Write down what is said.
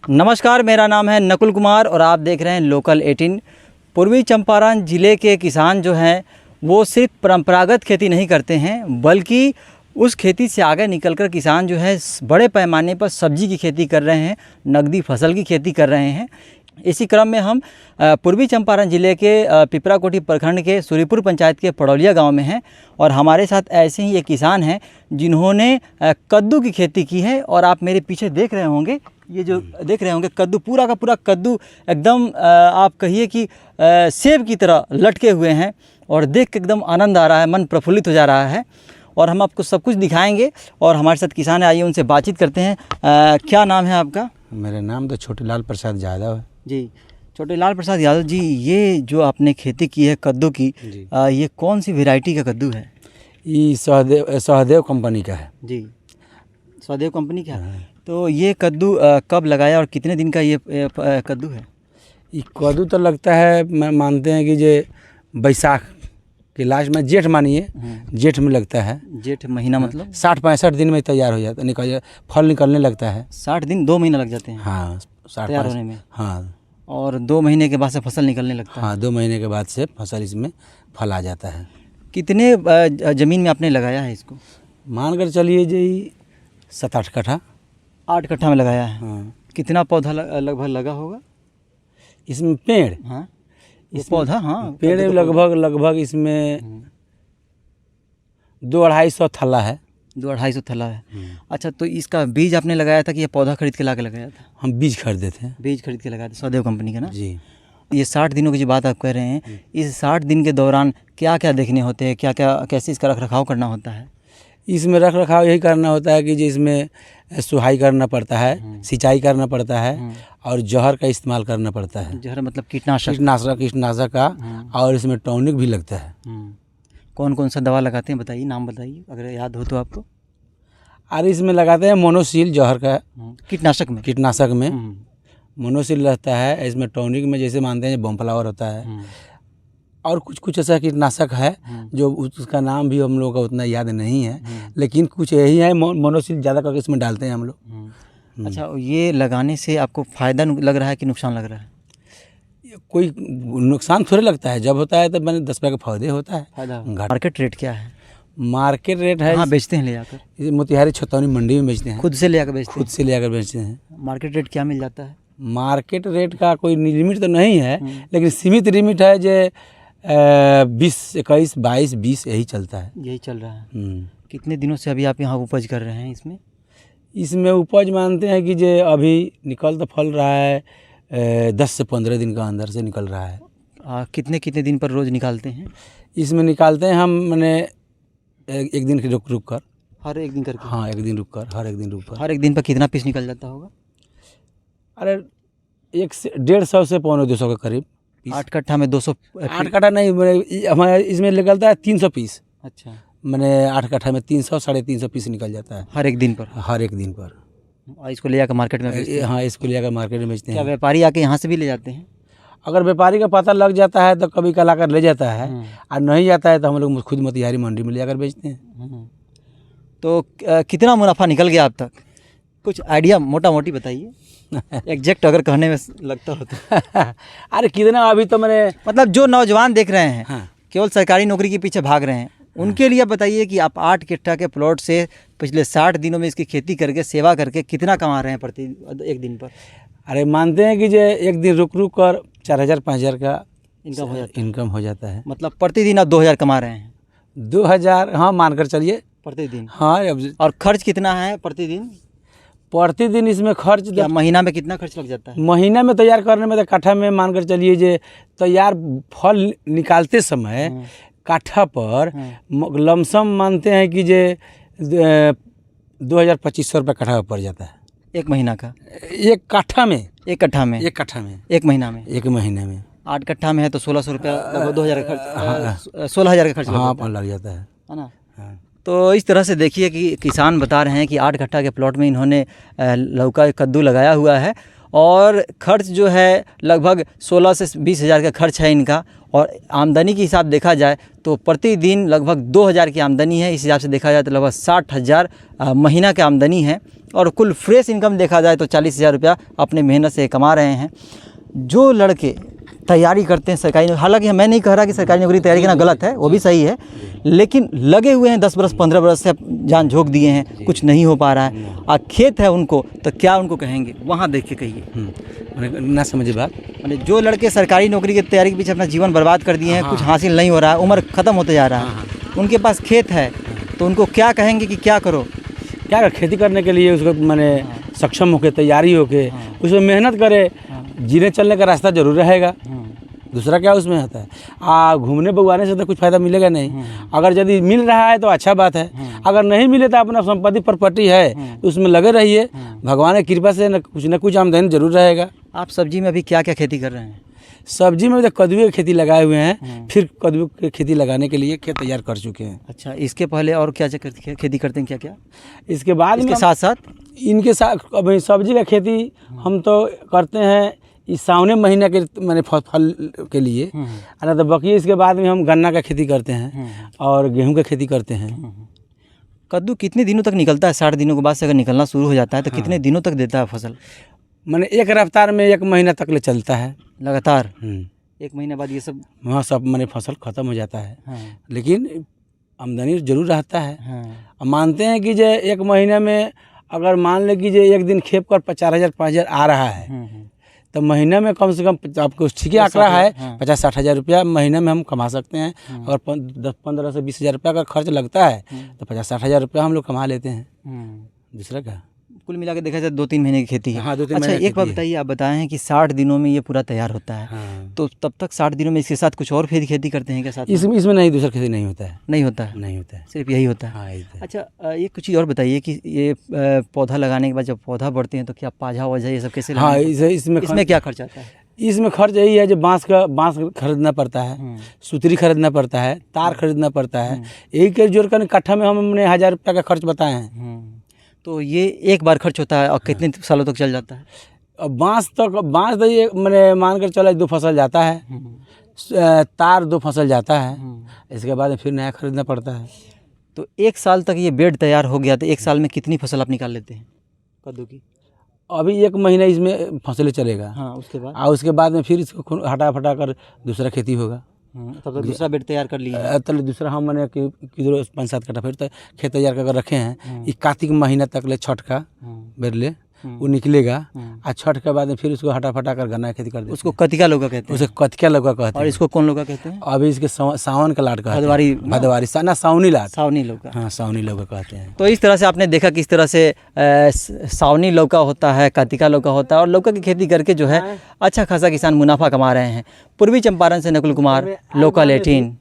नमस्कार, मेरा नाम है नकुल कुमार और आप देख रहे हैं लोकल 18। पूर्वी चंपारण ज़िले के किसान जो हैं वो सिर्फ परंपरागत खेती नहीं करते हैं, बल्कि उस खेती से आगे निकलकर किसान जो है बड़े पैमाने पर सब्जी की खेती कर रहे हैं, नकदी फसल की खेती कर रहे हैं। इसी क्रम में हम पूर्वी चंपारण ज़िले के पिपराकोठी प्रखंड के सूरीपुर पंचायत के पड़ौलिया गांव में हैं और हमारे साथ ऐसे ही एक किसान हैं जिन्होंने कद्दू की खेती की है। और आप मेरे पीछे देख रहे होंगे, ये जो देख रहे होंगे कद्दू, पूरा का पूरा कद्दू एकदम आप कहिए कि सेब की तरह लटके हुए हैं और देख के एकदम आनंद आ रहा है, मन प्रफुल्लित हो जा रहा है। और हम आपको सब कुछ दिखाएंगे और हमारे साथ किसान है, आइए उनसे बातचीत करते हैं। क्या नाम है आपका? मेरा नाम तो छोटेलाल प्रसाद यादव है जी। छोटेलाल प्रसाद यादव जी, ये जो आपने खेती की है कद्दू की, ये कौन सी वैरायटी का कद्दू है? ये सहदेव कंपनी का है जी। सहदेव कंपनी का। तो ये कद्दू कब लगाया और कितने दिन का ये कद्दू है? ये कद्दू तो लगता है, मैं मानते हैं कि ये बैसाख के लास्ट में, जेठ मानिए, जेठ में लगता है। जेठ महीना मतलब 60-65 दिन में तैयार हो जाता है, फल निकलने लगता है। 60 दिन, 2 महीना लग जाते हैं? हाँ, तैयार होने में। हाँ। और 2 महीने के बाद से फसल निकलने लगता है? हाँ, 2 महीने के बाद से फसल इसमें फल आ जाता है। कितने ज़मीन में आपने लगाया है इसको? मान कर चलिए जी 7-8 कट्ठा। 8 कट्ठा में लगाया है। हाँ। कितना पौधा लगभग लगा होगा इसमें? पेड़? हाँ, इस पौधा, हाँ, पेड़ लगभग इसमें 200-250 थल्ला है। 200-250 थल्ला है। अच्छा, तो इसका बीज आपने लगाया था कि ये पौधा खरीद के ला के लगाया था? हम बीज खरीदे थे। बीज खरीद के लगाया था, सहदेव कंपनी का ना जी। ये 60 दिनों की जो बात आप कह रहे हैं, इस 60 दिन के दौरान क्या क्या देखने होते हैं, क्या क्या कैसे इसका रख रखाव करना होता है? इसमें रख रखाव यही करना होता है कि जिसमें सुहाई करना पड़ता है, सिंचाई करना पड़ता है और जहर का इस्तेमाल करना पड़ता है। जहर मतलब कीटनाशक का। और इसमें टॉनिक भी लगता है। कौन कौन सा दवा लगाते हैं, बताइए, नाम बताइए अगर याद हो तो आपको। और इसमें लगाते हैं मोनोसील, जहर का कीटनाशक में मोनोसील रहता है। इसमें टॉनिक में जैसे मानते हैं बमफ्लावर होता है और कुछ ऐसा कीटनाशक है जो उसका नाम भी हम लोगों का उतना याद नहीं है, लेकिन कुछ यही है। मोनोसील ज़्यादा करके इसमें डालते हैं हम लोग। अच्छा, ये लगाने से आपको फ़ायदा लग रहा है कि नुकसान लग रहा है? कोई नुकसान थोड़े लगता है, जब होता है तो मैंने 10 रुपये का फायदे होता है। मार्केट रेट क्या है? मार्केट रेट है, हाँ, बेचते हैं ले जाकर? मोतिहारी छतौनी मंडी में बेचते हैं। खुद से ले आकर बेचते हैं? खुद से ले आकर बेचते हैं। मार्केट रेट क्या मिल जाता है? मार्केट रेट का कोई लिमिट तो नहीं है, लेकिन सीमित लिमिट है जो 20, 21, 22, 20 यही चलता है। यही चल रहा है। कितने दिनों से अभी आप यहाँ उपज कर रहे हैं इसमें? इसमें उपज मानते हैं कि जो अभी निकल तो फल रहा है 10 से 15 दिन का अंदर से निकल रहा है। कितने कितने दिन पर रोज़ निकालते हैं? इसमें निकालते हैं हम, मैंने एक दिन रुक कर। हर एक दिन करके? हाँ, एक दिन रुक कर, हर एक दिन रुक कर। हर एक दिन पर कितना पीस निकल जाता होगा? अरे 150 से 200 के करीब। 8 कट्ठा में 200? 8 कट्ठा नहीं, हमारे इसमें निकलता है 300 पीस। अच्छा। मैंने 8 कट्ठा में 300, 350 पीस निकल जाता है हर एक दिन पर? हर एक दिन पर। और इसको ले जाकर मार्केट में बेचते हैं? हाँ, इसको ले जाकर मार्केट में बेचते हैं। क्या व्यापारी आके यहाँ से भी ले जाते हैं? अगर व्यापारी का पता लग जाता है तो कभी कल आकर ले जाता है, और नहीं जाता है तो हम लोग खुद मोतिहारी मंडी में ले जाकर बेचते हैं। तो कितना मुनाफा निकल गया अब तक? कुछ आइडिया मोटा मोटी बताइए। एग्जैक्ट अगर कहने में लगता हो तो। अरे कितना, अभी तो मैंने, मतलब जो नौजवान देख रहे हैं, हाँ, केवल सरकारी नौकरी के पीछे भाग रहे हैं, उनके लिए बताइए कि आप 8 कट्ठा के प्लॉट से पिछले 60 दिनों में इसकी खेती करके, सेवा करके कितना कमा रहे हैं प्रति एक दिन पर? अरे मानते हैं कि जो एक दिन रुक कर 4000-5000 का इनकम हो जाता है। मतलब प्रतिदिन आप 2000 कमा रहे हैं? 2000, हाँ, मानकर चलिए प्रतिदिन। हाँ। और खर्च कितना है प्रतिदिन? प्रतिदिन इसमें खर्च, महीना में कितना खर्च लग जाता है? महीना में तैयार करने में तो कट्ठा में मानकर चलिए जे तैयार फल निकालते समय काठा पर लमसम मानते हैं कि जे 2200-2500 रुपये कट्ठा पड़ जाता है। एक महीना का? एक कट्ठा में? एक कट्ठा में? एक महीना में? एक महीने में। 8 कट्ठा में है तो 1600 रुपया, लगभग 2000 का खर्च, 16000 का खर्च लग जाता है ना? तो इस तरह से देखिए कि किसान बता रहे हैं कि 8 कट्ठा के प्लॉट में इन्होंने लौका कद्दू लगाया हुआ है और खर्च जो है लगभग 16 से 20 हज़ार का खर्च है इनका। और आमदनी के हिसाब देखा जाए तो प्रतिदिन लगभग 2000 की आमदनी है। इस हिसाब से देखा जाए तो लगभग 60,000 महीना की आमदनी है। और कुल फ्रेश इनकम देखा जाए तो 40,000 रुपया अपने मेहनत से कमा रहे हैं। जो लड़के तैयारी करते हैं सरकारी नौकरी, हालांकि मैं नहीं कह रहा कि सरकारी नौकरी की तैयारी करना गलत है, वो भी सही है, लेकिन लगे हुए हैं 10 बरस 15 बरस से जान झोंक दिए हैं, कुछ नहीं हो पा रहा है और खेत है उनको, तो क्या उनको कहेंगे? वहाँ देख के कहिए ना समझे बात। मैंने जो लड़के सरकारी नौकरी की तैयारी के पीछे अपना जीवन बर्बाद कर दिए हैं, कुछ हासिल नहीं हो रहा है, उम्र ख़त्म होते जा रहा है, उनके पास खेत है, तो उनको क्या कहेंगे कि क्या करो? क्या कर, खेती करने के लिए उसको मैंने सक्षम होके तैयारी होके उसमें मेहनत करे, जीने चलने का रास्ता जरूर रहेगा। दूसरा क्या उसमें होता है? घूमने बगवाने से तो कुछ फ़ायदा मिलेगा नहीं। अगर यदि मिल रहा है तो अच्छा बात है, अगर नहीं मिले तो अपना संपत्ति प्रॉपर्टी है तो उसमें लगे रहिए, भगवान की कृपा से न कुछ आमदनी जरूर रहेगा। आप सब्जी में अभी क्या क्या खेती कर रहे हैं? सब्जी में तो कद्दू की खेती लगाए हुए हैं, फिर कद्दू की खेती लगाने के लिए खेत तैयार कर चुके हैं। अच्छा, इसके पहले और क्या खेती करते हैं? क्या क्या इसके बाद इसके साथ साथ इनके साथ अभी सब्जी का खेती हम तो करते हैं इस सावने महीने के मैंने फल के लिए, ना तो बाकी इसके बाद में हम गन्ना का खेती करते हैं और गेहूं का खेती करते हैं। कद्दू कितने दिनों तक निकलता है? 60 दिनों के बाद से अगर निकलना शुरू हो जाता है तो कितने दिनों तक देता है फसल? मैंने एक रफ्तार में 1 महीना तक ले चलता है लगातार। 1 महीने बाद ये सब वहाँ सब मैंने फसल ख़त्म हो जाता है। लेकिन आमदनी जरूर रहता है। मानते हैं कि जो 1 महीने में अगर मान ले कि जो एक दिन खेप कर 4,000 5,000 आ रहा है तो महीने में कम से कम आपको ठीक ही आंकड़ा है 50-60 हज़ार रुपया महीने में हम कमा सकते हैं। और 10-15 से 20 हज़ार रुपया का खर्च लगता है तो 50-60 हज़ार रुपया हम लोग कमा लेते हैं। दूसरा क्या, कुल मिला के देखा जाए 2-3 महीने की खेती है। हाँ, 2-3 अच्छा, महीने एक बात बताइए, आप बताए हैं कि 60 दिनों में ये पूरा तैयार होता है। तो तब तक 60 दिनों में इसके साथ कुछ और फिर खेती करते हैं क्या साथ? इसमें नहीं, दूसरा खेती नहीं होता है। नहीं होता है? नहीं होता है, सिर्फ यही होता है। हाँ, अच्छा, ये कुछ चीज़ और बताइए कि ये पौधा लगाने के बाद जब पौधा बढ़ते हैं तो क्या पाजा वाजा ये सब कैसे? हाँ, इसमें क्या खर्च आता है? इसमें खर्च यही है जो बांस खरीदना पड़ता है, सुतरी खरीदना पड़ता है, तार खरीदना पड़ता है। यही के जोड़ कर कट्ठा में हमने 1,000 रुपया का खर्च बताए हैं। तो ये एक बार खर्च होता है और कितने सालों तक चल जाता है? अब बांस तो ये मैंने मान कर चला 2 फसल जाता है, तार 2 फसल जाता है, इसके बाद फिर नया खरीदना पड़ता है। तो 1 साल तक ये बेड तैयार हो गया तो 1 साल में कितनी फसल आप निकाल लेते हैं कद्दू की? अभी 1 महीना इसमें फसलें चलेगा। हाँ, उसके बाद में फिर इसको हटा फटा कर दूसरा खेती होगा। तब तक दूसरा बेड तैयार कर लिया? तो दूसरा हम मैंने किधर 5-7 कट्ठा फिर तो खेत तैयार कर रखे हैं। ये कार्तिक महीना तक ले छठ का बेर ले वो निकलेगा और छठ के बाद में फिर उसको हटा फटा कर गन्ना खेती कर देते। उसको कतिका लौका कहते हैं? उसे कतिका लौका कहते हैं। और इसको कौन लौका कहते हैं? अभी इसके सावन का लाट कहते हैं। भदवारी ना सावनी लाट, सावनी लौका। हाँ, सावनी लौका कहते हैं। तो इस तरह से आपने देखा किस तरह से सावनी लौका होता है, कतिका लौका होता है, और लौका की खेती करके जो है अच्छा खासा किसान मुनाफा कमा रहे हैं। पूर्वी चंपारण से नकुल कुमार, लोकल 18।